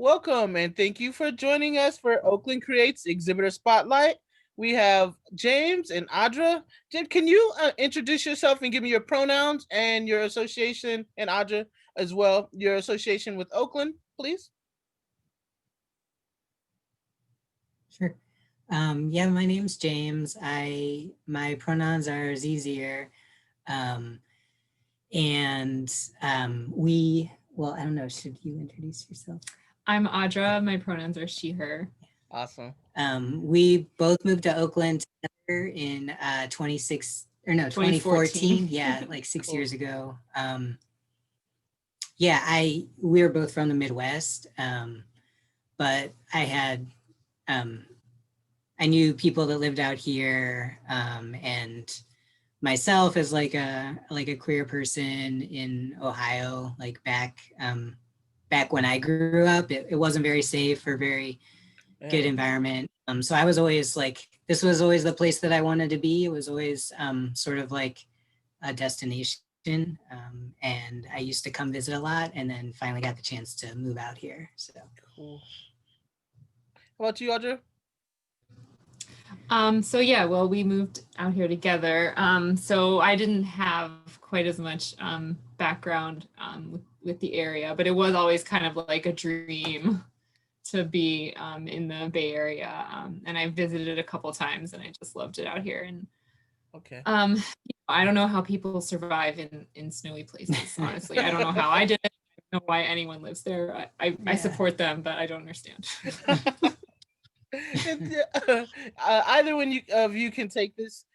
Welcome and thank you for joining us for Oakland Creates Exhibitor Spotlight. We have James and Audra. James, can you introduce yourself and give me your pronouns and your association, and Audra as well, your association with Oakland, please? Sure. Yeah, my name's James. My pronouns are Zzier. Um, and well, I don't know, should you introduce yourself? I'm Audra. My pronouns are she, her. Awesome. We both moved to Oakland together in 2014. Yeah, like 6 years ago. We were both from the Midwest, but I knew people that lived out here, and myself as like a queer person in Ohio, like back when I grew up, it wasn't very safe or very good environment. So I was always like, this was always the place that I wanted to be. It was always sort of like a destination. And I used to come visit a lot, and then finally got the chance to move out here. So cool. How about you, Audra? Well, we moved out here together. So I didn't have quite as much background with the area, but it was always kind of like a dream to be in the Bay Area. And I visited a couple times, and I just loved it out here. And okay. I don't know how people survive in snowy places, honestly. I don't know how I did it. I don't know why anyone lives there. I support them, but I don't understand. Either one of you can take this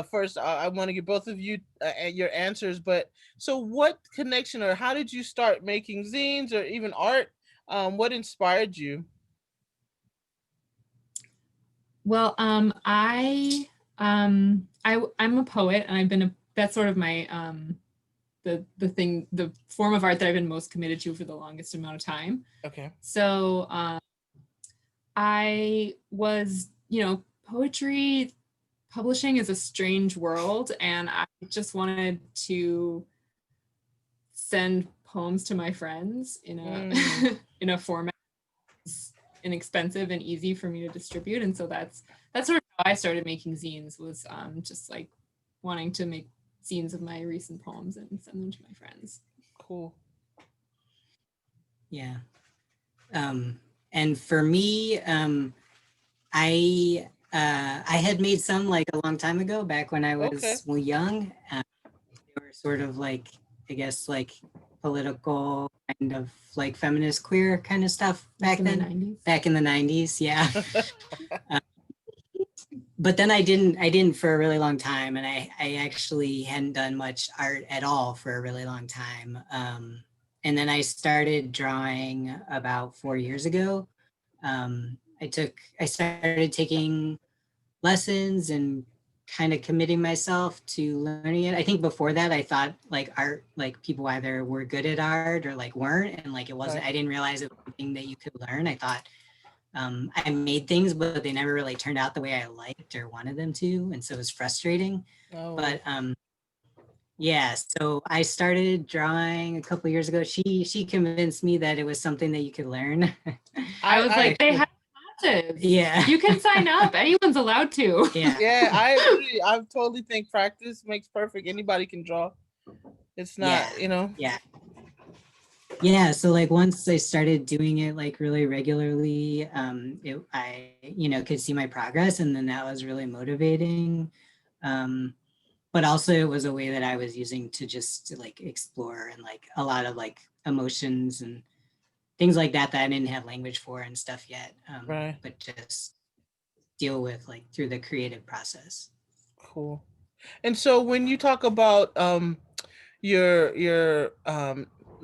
first. I want to give both of you your answers. But so, what connection or how did you start making zines or even art? What inspired you? Well, I'm a poet, and that's sort of my the form of art that I've been most committed to for the longest amount of time. Okay. So I was, poetry publishing is a strange world, and I just wanted to send poems to my friends in a in a format that's inexpensive and easy for me to distribute. And so that's sort of how I started making zines, was just like wanting to make zines of my recent poems and send them to my friends. Cool. Yeah. And for me, I had made some like a long time ago, back when I was young. They were sort of like, I guess, like political, kind of like feminist, queer kind of stuff back then. Back in the 90s, yeah. But then I didn't for a really long time, and I actually hadn't done much art at all for a really long time. And then I started drawing about 4 years ago. I started taking lessons and kind of committing myself to learning it. I think before that, I thought like art, like people either were good at art or like weren't, and like it wasn't. I didn't realize it was something that you could learn. I thought I made things, but they never really turned out the way I liked or wanted them to, and so it was frustrating. But yeah, so I started drawing a couple years ago. She convinced me that it was something that you could learn. I was like, they have classes. Yeah, you can sign up. Anyone's allowed to. Yeah, I agree. I totally think practice makes perfect. Anybody can draw. It's not, Yeah, so like once I started doing it like really regularly, I could see my progress, and then that was really motivating. But also it was a way that I was using to just like explore and like a lot of like emotions and things like that I didn't have language for and stuff yet. But just deal with like through the creative process. Cool. And so when you talk about your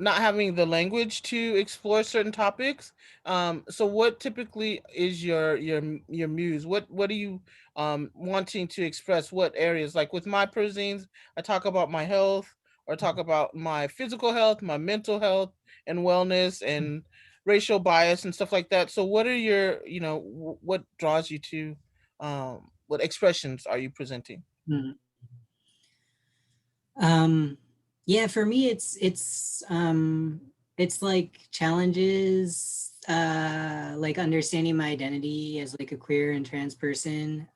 not having the language to explore certain topics, so what typically is your muse? What are you wanting to express? What areas? Like with my zines, I talk about my health, or talk about my physical health, my mental health and wellness, and racial bias and stuff like that. So what are your, what draws you to, what expressions are you presenting? Yeah, for me it's like challenges like understanding my identity as like a queer and trans person,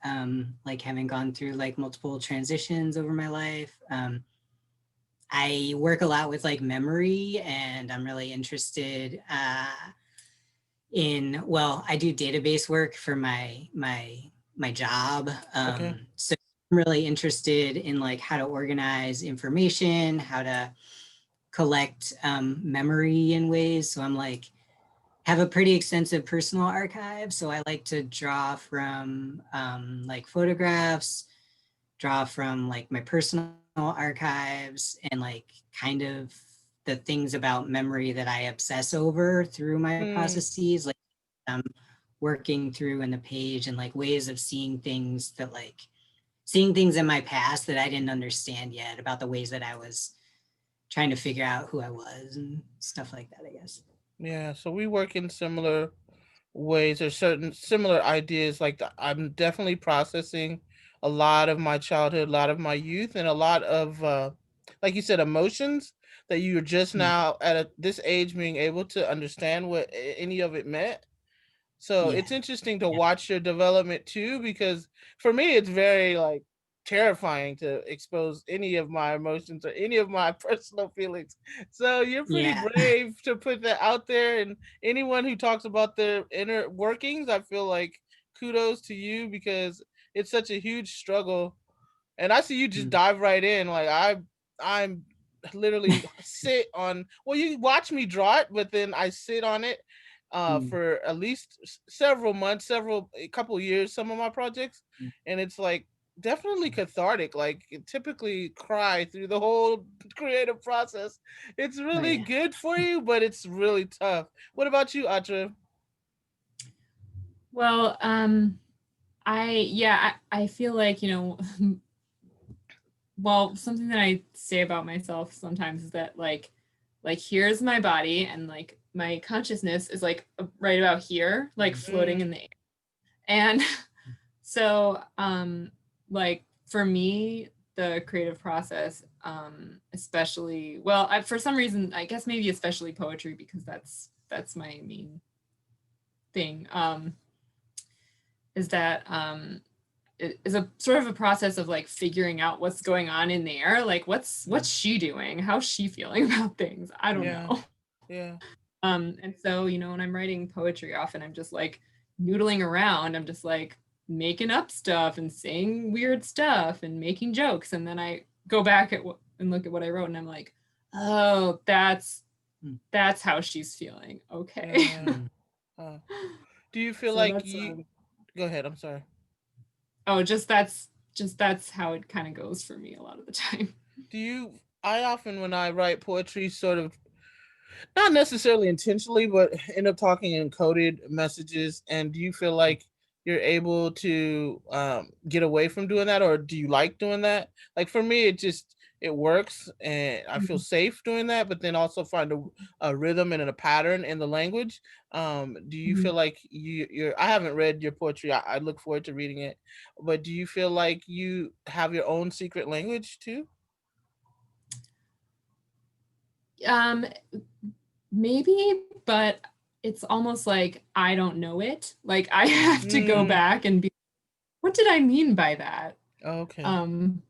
like having gone through like multiple transitions over my life. I work a lot with like memory, and I'm really interested in, well, I do database work for my job. Okay. So I'm really interested in like how to organize information, how to collect memory in ways. So I'm like, have a pretty extensive personal archive. So I like to draw from like photographs, draw from like my personal archives, and like kind of the things about memory that I obsess over through my Mm, processes, like I'm working through in the page, and like ways of seeing things that like seeing things in my past that I didn't understand yet, about the ways that I was trying to figure out who I was and stuff like that, I guess. yeah. So we work in similar ways or certain similar ideas. Like I'm definitely processing a lot of my childhood, a lot of my youth, and a lot of, like you said, emotions that you're just Mm, now at this age being able to understand what any of it meant. So yeah. it's interesting to Yeah. watch your development too, because for me, it's very like terrifying to expose any of my emotions or any of my personal feelings. So you're pretty Yeah. brave to put that out there. And anyone who talks about their inner workings, I feel like kudos to you, because it's such a huge struggle. And I see you just Mm, dive right in. Like I'm literally sit on. Well, you watch me draw it, but then I sit on it mm, for at least several months, several a couple years. Some of my projects, mm, and it's like definitely cathartic. Like typically cry through the whole creative process. It's oh really yeah. good for you, but it's really tough. What about you, Atra? Well, I feel like, well, something that I say about myself sometimes is that like here's my body, and like my consciousness is like right about here, like floating Mm, in the air. And so like for me, the creative process, especially, well, for some reason, I guess maybe especially poetry, because that's my main thing, is that it is a sort of a process of like figuring out what's going on in there, like what's Mm, she doing, how's she feeling about things, I don't yeah, know. yeah, And so, when I'm writing poetry, often I'm just like noodling around, I'm just like making up stuff and saying weird stuff and making jokes, and then I go back and look at what I wrote, and I'm like, oh, mm, that's how she's feeling, okay. yeah. mm. Uh, do you feel So like that's you? Go ahead. I'm sorry. oh, just that's how it kind of goes for me a lot of the time. Do you? I often, when I write poetry, sort of not necessarily intentionally, but end up talking in coded messages. And do you feel like you're able to get away from doing that, or do you like doing that? Like for me, it works, and I feel safe doing that. But then also find a rhythm and a pattern in the language. Do you Mhm. feel like you're? I haven't read your poetry. I look forward to reading it. But do you feel like you have your own secret language too? um Maybe, but it's almost like I don't know it. Like I have to go Mm, back and be, what did I mean by that? okay. Um,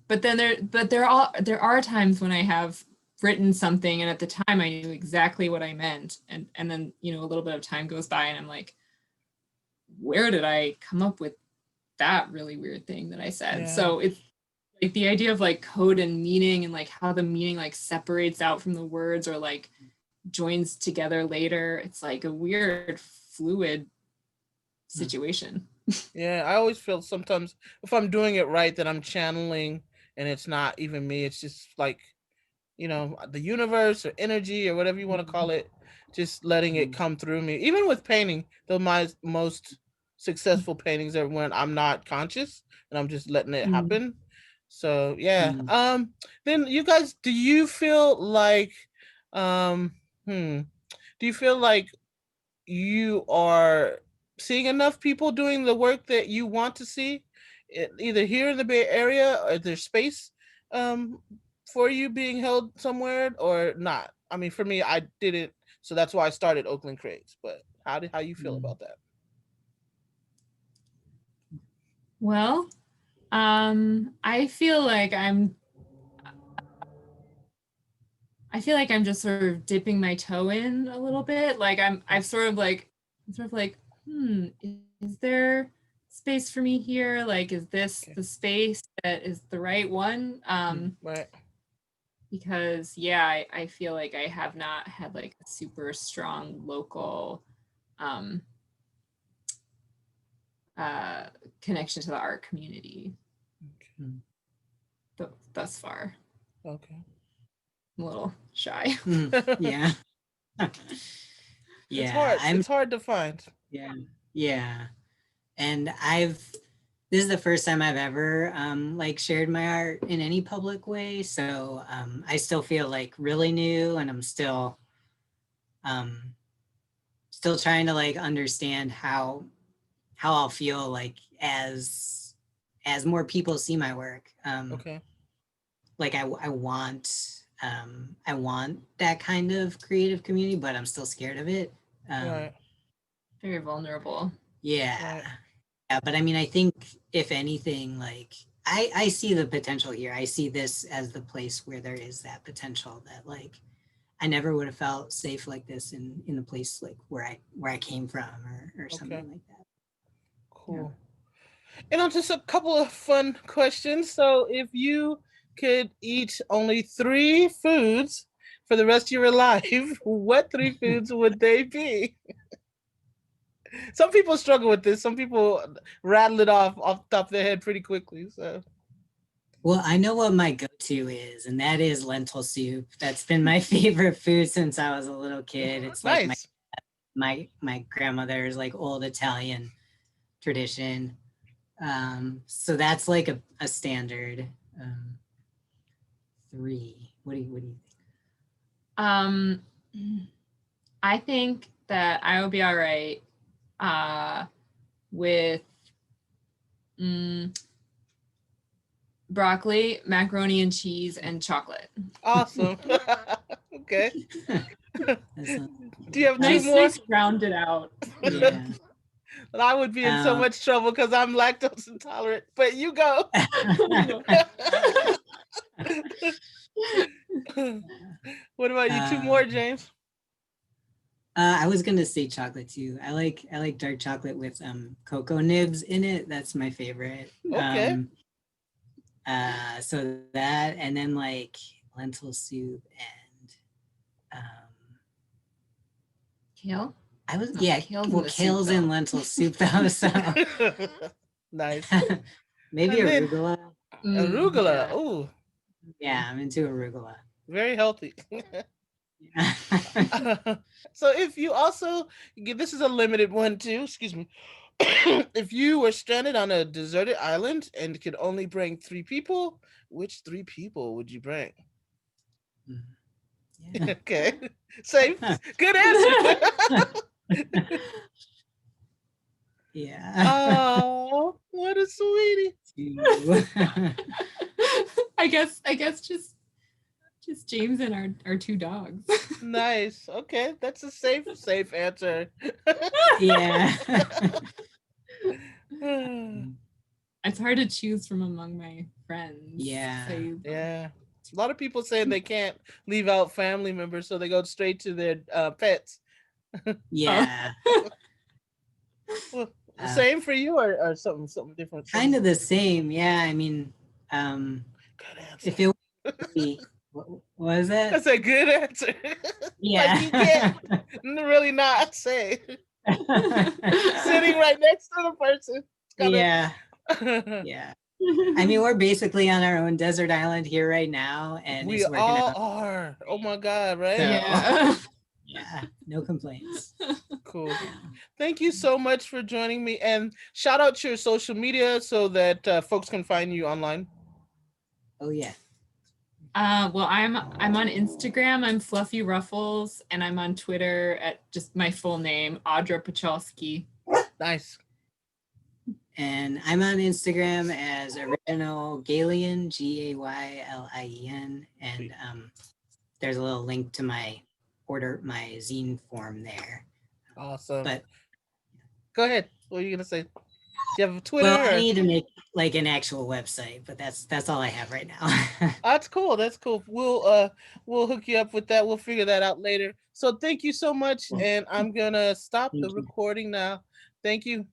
but then there are times when I have written something, and at the time I knew exactly what I meant, and then a little bit of time goes by, and I'm like, where did I come up with that really weird thing that I said? Yeah. So it's like the idea of like code and meaning, and like how the meaning like separates out from the words, or like joins together later. It's like a weird, fluid Mm, situation. Yeah, I always feel sometimes if I'm doing it right that I'm channeling and it's not even me. It's just like, the universe or energy or whatever you want to call it, just letting it mm, come through me. Even with painting, my most successful paintings are when I'm not conscious and I'm just letting it Mm. happen. So, yeah. mm. Then you guys, do you feel like um do you feel like you are seeing enough people doing the work that you want to see, either here in the Bay Area, or there's space um, for you being held somewhere or not? I mean, for me, I didn't So that's why I started Oakland Creates. But how you feel Mm. about that? Well, I feel like I'm just sort of dipping my toe in a little bit. Like I'm sort of like, is there space for me here? Like, is this Okay. the space that is the right one? Right. Because yeah, I feel like I have not had like a super strong local um, uh, connection to the art community Mm. thus far. Okay. I'm a little shy. Yeah. It's Yeah, hard. It's hard to find. yeah, yeah. And this is the first time I've ever like shared my art in any public way. So I still feel like really new, and I'm um still trying to like understand how I'll feel like as more people see my work. Okay. Like I want that kind of creative community, but I'm still scared of it. Right. Very vulnerable. Yeah. Right. Yeah, but I mean, I think if anything, like I see the potential here. I see this as the place where there is that potential that like I never would have felt safe like this in the place like where I came from or Okay. something like that. Cool. And on just a couple of fun questions. So, if you could eat only three foods for the rest of your life, what three foods would they be? Some people struggle with this. Some people rattle it off the top of their head pretty quickly. So, Well, I know what my go-to is, and that is lentil soup. That's been my favorite food since I was a little kid. It's like nice. my grandmother's like old Italian tradition. So that's like a standard. Three. What do you think? Um, I think that I will be all right with broccoli, macaroni and cheese, and chocolate. Awesome. Okay. That's not, Do you have two Nice, more? nice rounded out. yeah. But I would be in so much trouble because I'm lactose intolerant. But you go. What about you? Two more, James? I was gonna say chocolate too. I like dark chocolate with cocoa nibs in it. That's my favorite. Okay. So that, and then like lentil soup and Kale? I was Oh, yeah, kale's well in the soup, kale's though. in lentil soup though, so Nice. maybe And then arugula. arugula. Yeah. Ooh, Yeah, I'm into arugula. very healthy. Yeah. So if you also this is a limited one too, excuse me. If you were stranded on a deserted island and could only bring three people, which three people would you bring? Yeah. Okay. Safe. Good answer. Yeah. Oh, what a sweetie. I guess just James and our two dogs. Nice. Okay, that's a safe answer. Yeah. It's hard to choose from among my friends. Yeah. So Yeah. A lot of people saying they can't leave out family members, so they go straight to their pets. Yeah. Well, same for you, or something different. Kind of the same. Yeah. I mean, Good answer. if it would be, what was it? That's a good answer. Yeah. Like you can't really not say. Sitting right next to the person. It's Yeah. gotta... Yeah. I mean, we're basically on our own desert island here right now, and We it's working all out. are. Oh my God, right? So, yeah. yeah, no complaints. Cool. Yeah. Thank you so much for joining me, and shout out your social media so that folks can find you online. Oh yeah. Well, I'm on Instagram. I'm Fluffy Ruffles, and I'm on Twitter at just my full name, Audra Puchalski. Nice. And I'm on Instagram as Original Gaylien, Gaylien, and there's a little link to my order my zine form there. Awesome. But Go ahead. What are you gonna say? Do you have a Twitter? well, I Or? need to make like an actual website, but that's all I have right now. That's cool. That's cool. We'll hook you up with that. We'll figure that out later. So thank you so much, Well, and I'm gonna stop the thank you. recording now. Thank you.